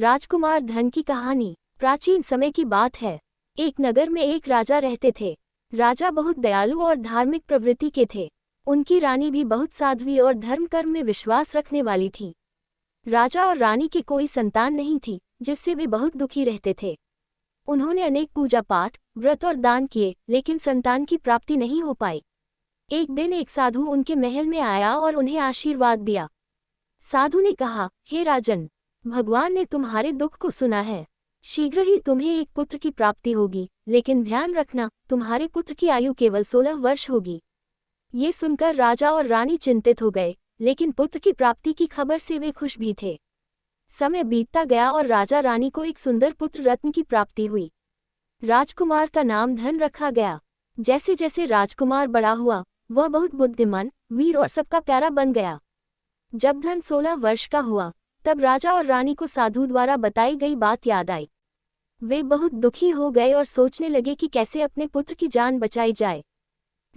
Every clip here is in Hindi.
राजकुमार धन की कहानी। प्राचीन समय की बात है। एक नगर में एक राजा रहते थे। राजा बहुत दयालु और धार्मिक प्रवृत्ति के थे। उनकी रानी भी बहुत साध्वी और धर्म कर्म में विश्वास रखने वाली थी। राजा और रानी की कोई संतान नहीं थी, जिससे वे बहुत दुखी रहते थे। उन्होंने अनेक पूजा पाठ, व्रत और दान किए, लेकिन संतान की प्राप्ति नहीं हो पाई। एक दिन एक साधु उनके महल में आया और उन्हें आशीर्वाद दिया। साधु ने कहा, हे राजन, भगवान ने तुम्हारे दुख को सुना है। शीघ्र ही तुम्हें एक पुत्र की प्राप्ति होगी, लेकिन ध्यान रखना, तुम्हारे पुत्र की आयु केवल 16 वर्ष होगी। ये सुनकर राजा और रानी चिंतित हो गए, लेकिन पुत्र की प्राप्ति की खबर से वे खुश भी थे। समय बीतता गया और राजा रानी को एक सुंदर पुत्र रत्न की प्राप्ति हुई। राजकुमार का नाम धन रखा गया। जैसे जैसे राजकुमार बड़ा हुआ, वह बहुत बुद्धिमान, वीर और सबका प्यारा बन गया। जब धन 16 वर्ष का हुआ, तब राजा और रानी को साधु द्वारा बताई गई बात याद आई। वे बहुत दुखी हो गए और सोचने लगे कि कैसे अपने पुत्र की जान बचाई जाए।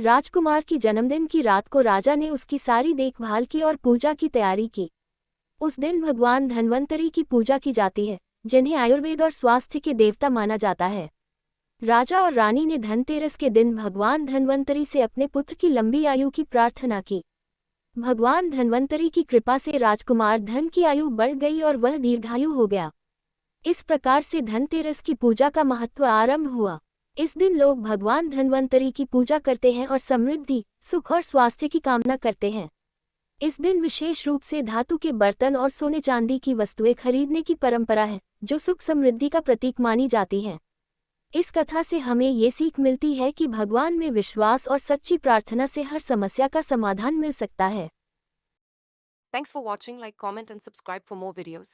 राजकुमार की जन्मदिन की रात को राजा ने उसकी सारी देखभाल की और पूजा की तैयारी की। उस दिन भगवान धन्वंतरी की पूजा की जाती है, जिन्हें आयुर्वेद और स्वास्थ्य के देवता माना जाता है। राजा और रानी ने धनतेरस के दिन भगवान धन्वंतरी से अपने पुत्र की लंबी आयु की प्रार्थना की। भगवान धन्वंतरी की कृपा से राजकुमार धन की आयु बढ़ गई और वह दीर्घायु हो गया। इस प्रकार से धनतेरस की पूजा का महत्व आरंभ हुआ। इस दिन लोग भगवान धन्वंतरी की पूजा करते हैं और समृद्धि, सुख और स्वास्थ्य की कामना करते हैं। इस दिन विशेष रूप से धातु के बर्तन और सोने चांदी की वस्तुएं खरीदने की परंपरा है, जो सुख समृद्धि का प्रतीक मानी जाती है। इस कथा से हमें ये सीख मिलती है कि भगवान में विश्वास और सच्ची प्रार्थना से हर समस्या का समाधान मिल सकता है। Thanks for watching. Like, comment and subscribe for more videos.